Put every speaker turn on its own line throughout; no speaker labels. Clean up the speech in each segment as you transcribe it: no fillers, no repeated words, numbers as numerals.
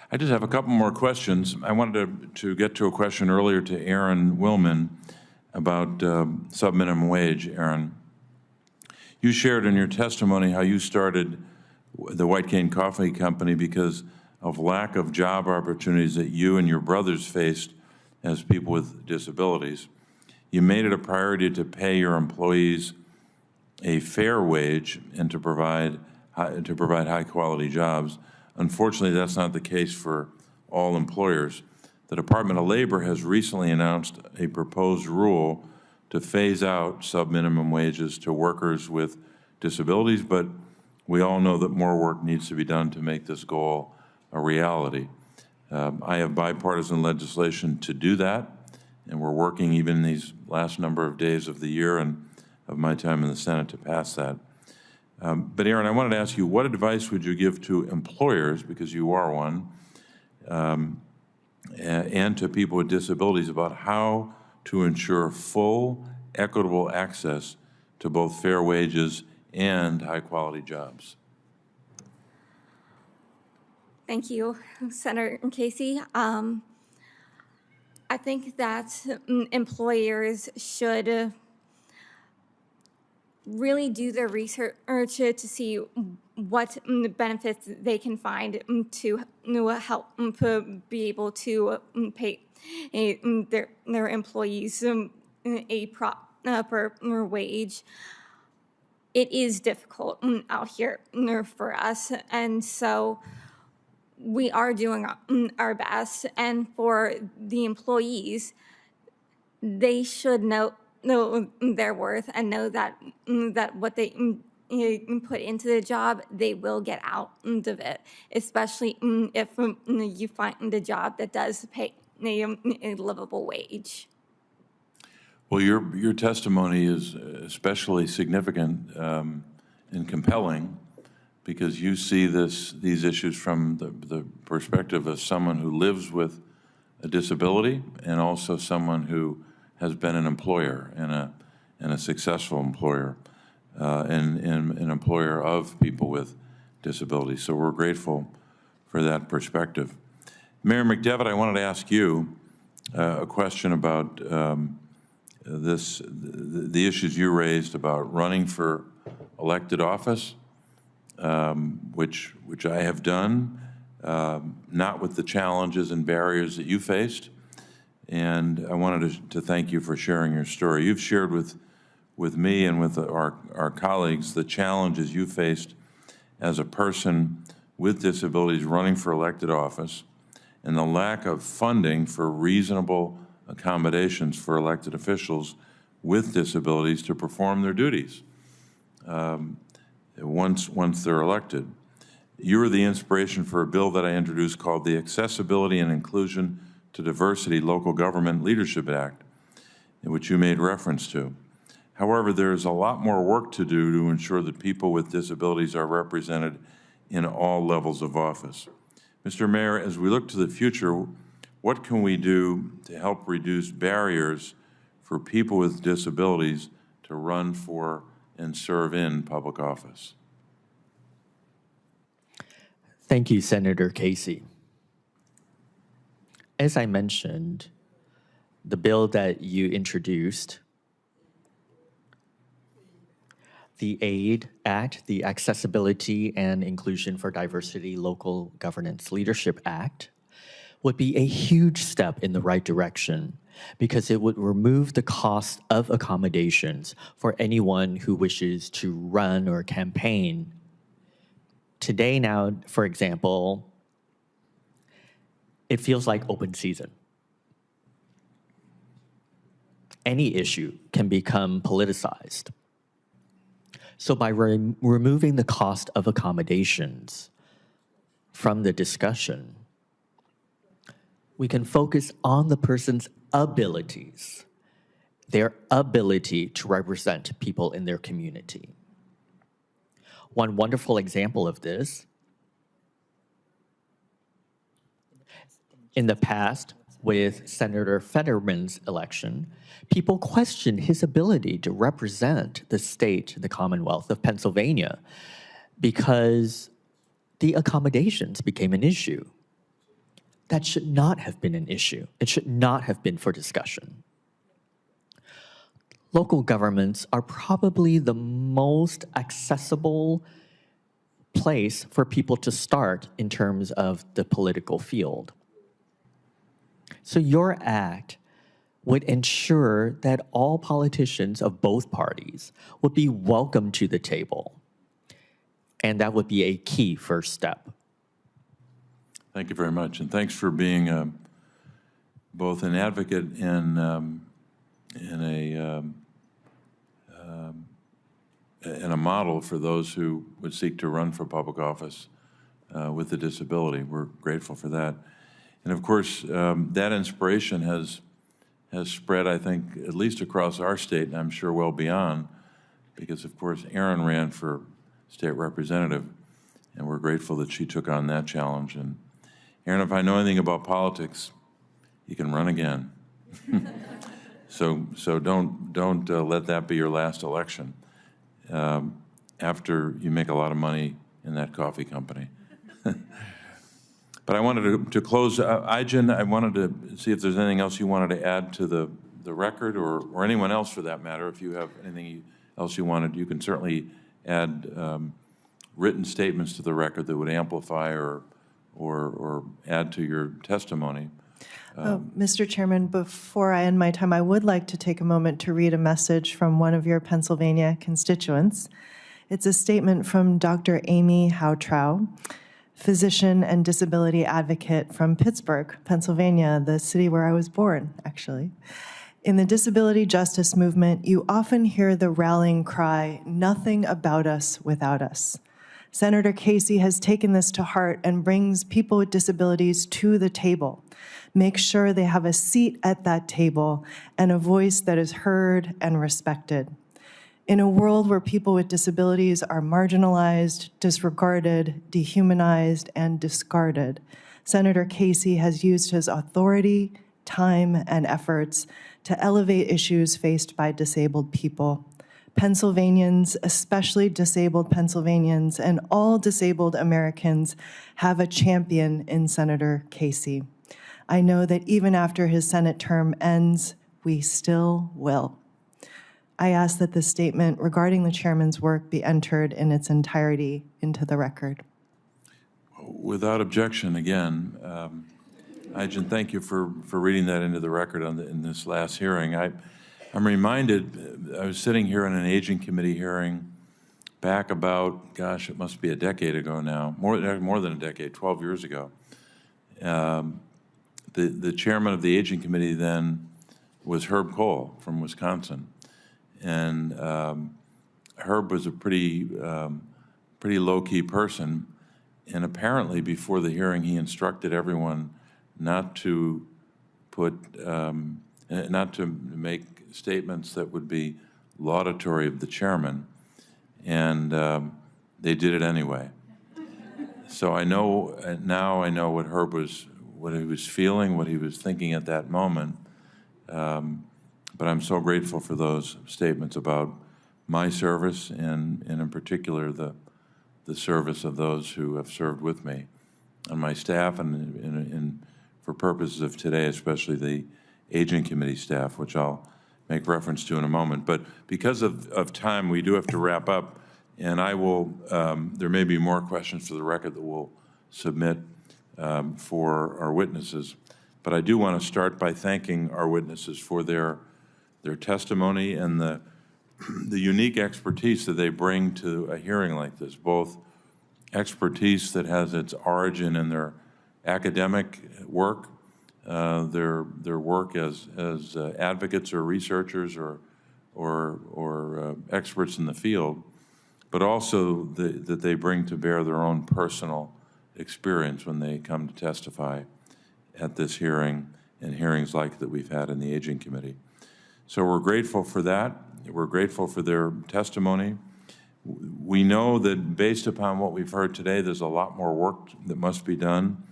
I just have a couple more questions. I wanted to get to a question earlier to Aaron Willman about subminimum wage. Aaron, you shared in your testimony how you started the White Cane Coffee Company because of lack of job opportunities that you and your brothers faced as people with disabilities. You made it a priority to pay your employees a fair wage and to provide high-quality jobs. Unfortunately, that's not the case for all employers. The Department of Labor has recently announced a proposed rule to phase out subminimum wages to workers with disabilities, but we all know that more work needs to be done to make this goal a reality. I have bipartisan legislation to do that, and we're working even in these last number of days of the year and of my time in the Senate to pass that. But Aaron, I wanted to ask you, what advice would you give to employers, because you are one, and to people with disabilities about how to ensure full, equitable access to both fair wages and high-quality jobs?
Thank you, Senator Casey. I think that employers should really do their research to see what benefits they can find to help be able to pay their employees a proper wage. It is difficult out here for us, and so we are doing our best. And for the employees, they should know their worth and know that what they put into the job, they will get out of it, especially if you find a job that does pay a livable wage.
Well, your testimony is especially significant and compelling because you see these issues from the perspective of someone who lives with a disability and also someone who has been an employer and a successful employer and an employer of people with disabilities. So we're grateful for that perspective. Mayor McDevitt, I wanted to ask you a question about the issues you raised about running for elected office, which I have done, not with the challenges and barriers that you faced. And I wanted to thank you for sharing your story. You've shared with me and with our colleagues the challenges you faced as a person with disabilities running for elected office and the lack of funding for reasonable accommodations for elected officials with disabilities to perform their duties once they're elected. You were the inspiration for a bill that I introduced called the Accessibility and Inclusion to Diversity Local Government Leadership Act, in which you made reference to. However, there's a lot more work to do to ensure that people with disabilities are represented in all levels of office. Mr. Mayor, as we look to the future, what can we do to help reduce barriers for people with disabilities to run for and serve in public office?
Thank you, Senator Casey. As I mentioned, the bill that you introduced, the AID Act, the Accessibility and Inclusion for Diversity Local Governance Leadership Act, would be a huge step in the right direction because it would remove the cost of accommodations for anyone who wishes to run or campaign. Today now, for example, it feels like open season. Any issue can become politicized. So by removing the cost of accommodations from the discussion, we can focus on the person's abilities, their ability to represent people in their community. One wonderful example of this, in the past, with Senator Fetterman's election, people questioned his ability to represent the state, the Commonwealth of Pennsylvania, because the accommodations became an issue. that should not have been an issue. It should not have been for discussion. Local governments are probably the most accessible place for people to start in terms of the political field. So your act would ensure that all politicians of both parties would be welcome to the table. And that would be a key first step.
Thank you very much, and thanks for being both an advocate and a model for those who would seek to run for public office with a disability. We're grateful for that. And of course, that inspiration has spread, I think, at least across our state, and I'm sure well beyond, because of course, Erin ran for state representative, and we're grateful that she took on that challenge. And Erin, if I know anything about politics, you can run again. So don't let that be your last election after you make a lot of money in that coffee company. But I wanted to close. Ai-jen, I wanted to see if there's anything else you wanted to add to the record, or anyone else for that matter. If you have anything else you wanted, you can certainly add written statements to the record that would amplify or add to your testimony.
Mr. Chairman, before I end my time, I would like to take a moment to read a message from one of your Pennsylvania constituents. It's a statement from Dr. Amy Houtrow, physician and disability advocate from Pittsburgh, Pennsylvania, the city where I was born, actually. In the disability justice movement, you often hear the rallying cry, "Nothing about us without us." Senator Casey has taken this to heart and brings people with disabilities to the table. Make sure they have a seat at that table and a voice that is heard and respected. In a world where people with disabilities are marginalized, disregarded, dehumanized, and discarded, Senator Casey has used his authority, time, and efforts to elevate issues faced by disabled people. Pennsylvanians, especially disabled Pennsylvanians, and all disabled Americans have a champion in Senator Casey. I know that even after his Senate term ends, we still will. I ask that the statement regarding the chairman's work be entered in its entirety into the record.
Without objection, again, Ai-jen, thank you for reading that into the record in this last hearing. I'm reminded, I was sitting here in an aging committee hearing back about, gosh, it must be a decade ago now, more than a decade, 12 years ago. The chairman of the aging committee then was Herb Cole from Wisconsin. And Herb was a pretty low-key person, and apparently before the hearing he instructed everyone not to make statements that would be laudatory of the chairman, and they did it anyway. So I know now what Herb what he was feeling, what he was thinking at that moment. But I'm so grateful for those statements about my service and in particular the service of those who have served with me on my staff and for purposes of today, especially the Aging Committee staff, which I'll make reference to in a moment. But because of time, we do have to wrap up, and I will, there may be more questions for the record that we'll submit for our witnesses. But I do want to start by thanking our witnesses for their testimony and the unique expertise that they bring to a hearing like this, both expertise that has its origin in their academic work, their work as advocates or researchers or experts in the field, but also that they bring to bear their own personal experience when they come to testify at this hearing and hearings like that we've had in the Aging Committee. So we're grateful for that. We're grateful for their testimony. We know that based upon what we've heard today, there's a lot more work that must be done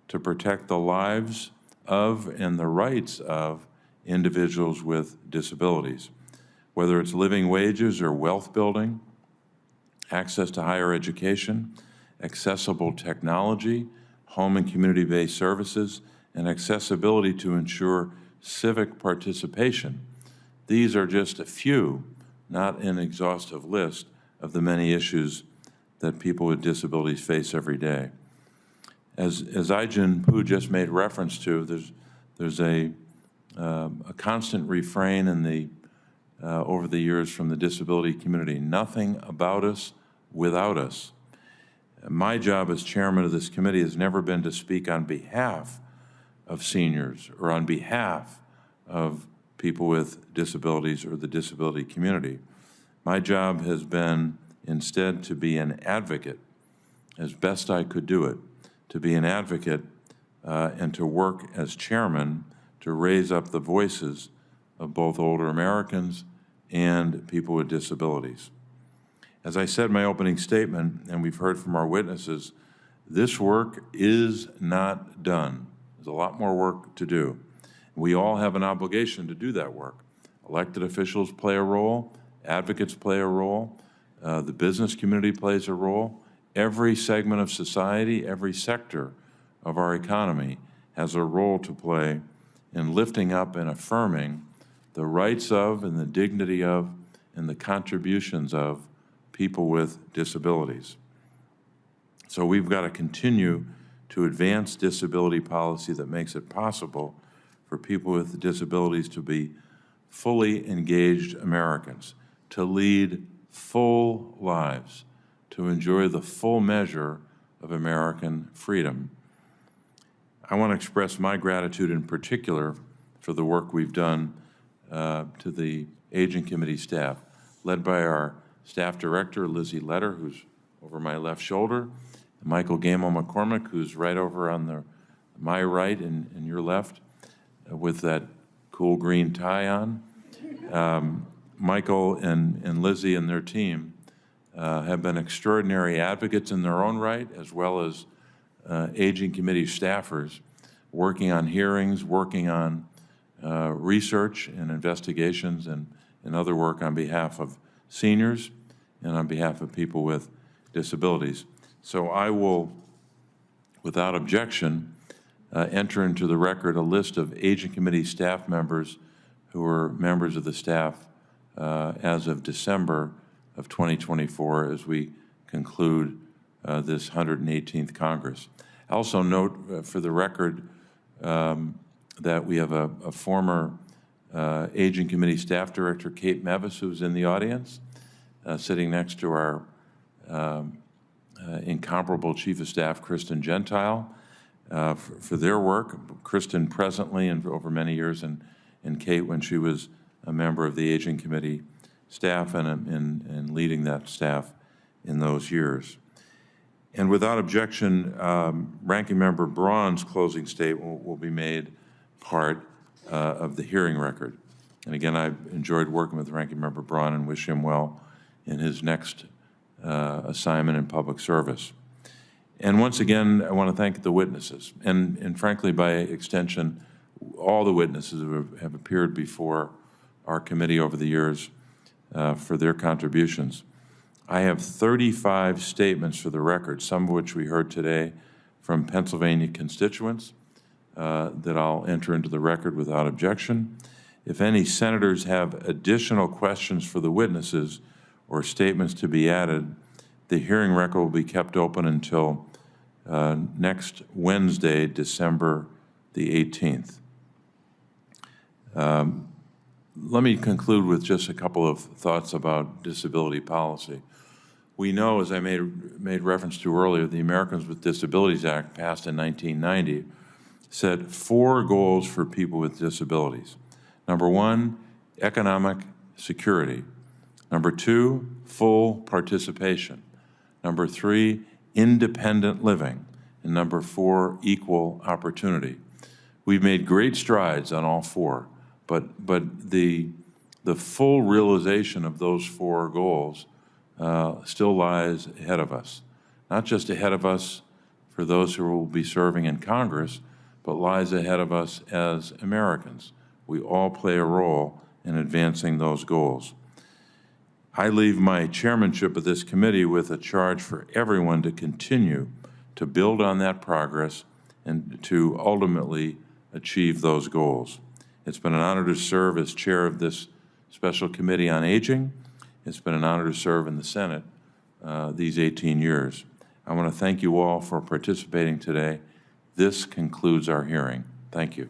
to protect the lives of and the rights of individuals with disabilities, whether it's living wages or wealth building, access to higher education, accessible technology, home and community-based services, and accessibility to ensure civic participation. These are just a few, not an exhaustive list, of the many issues that people with disabilities face every day. As Ai-jen Poo just made reference to, there's a constant refrain in the over the years from the disability community: nothing about us without us. My job as chairman of this committee has never been to speak on behalf of seniors or on behalf of people with disabilities or the disability community. My job has been instead to be an advocate, as best I could do it, to be an advocate and to work as chairman to raise up the voices of both older Americans and people with disabilities. As I said in my opening statement, and we've heard from our witnesses, this work is not done. There's a lot more work to do. We all have an obligation to do that work. Elected officials play a role, advocates play a role, the business community plays a role. Every segment of society, every sector of our economy has a role to play in lifting up and affirming the rights of and the dignity of and the contributions of people with disabilities. So we've got to continue to advance disability policy that makes it possible for people with disabilities to be fully engaged Americans, to lead full lives, to enjoy the full measure of American freedom. I want to express my gratitude in particular for the work we've done to the Aging Committee staff, led by our staff director, Lizzie Letter, who's over my left shoulder, and Michael Gamel McCormick, who's right over on my right and your left, with that cool green tie on. Michael and Lizzie and their team have been extraordinary advocates in their own right, as well as Aging Committee staffers, working on hearings, working on research and investigations and other work on behalf of seniors and on behalf of people with disabilities. So I will, without objection, enter into the record a list of Aging Committee staff members who are members of the staff as of December of 2024 as we conclude this 118th Congress. I also note for the record that we have a former Aging Committee staff director, Kate Mevis, who's in the audience, sitting next to our incomparable Chief of Staff, Kristen Gentile, for their work. Kristen presently and over many years, and Kate when she was a member of the Aging Committee staff and leading that staff in those years. And without objection, Ranking Member Braun's closing statement will be made part of the hearing record. And again, I've enjoyed working with Ranking Member Braun and wish him well in his next assignment in public service. And once again, I want to thank the witnesses, and frankly, by extension, all the witnesses who have appeared before our committee over the years for their contributions. I have 35 statements for the record, some of which we heard today from Pennsylvania constituents that I'll enter into the record without objection. If any senators have additional questions for the witnesses or statements to be added, the hearing record will be kept open until next Wednesday, December the 18th. Let me conclude with just a couple of thoughts about disability policy. We know, as I made reference to earlier, the Americans with Disabilities Act, passed in 1990, set 4 goals for people with disabilities. Number 1, economic security. Number 2, full participation. Number 3, independent living. And number 4, equal opportunity. We've made great strides on all 4, but the full realization of those 4 goals still lies ahead of us. Not just ahead of us for those who will be serving in Congress, but lies ahead of us as Americans. We all play a role in advancing those goals. I leave my chairmanship of this committee with a charge for everyone to continue to build on that progress and to ultimately achieve those goals. It's been an honor to serve as chair of this Special Committee on Aging. It's been an honor to serve in the Senate these 18 years. I want to thank you all for participating today. This concludes our hearing. Thank you.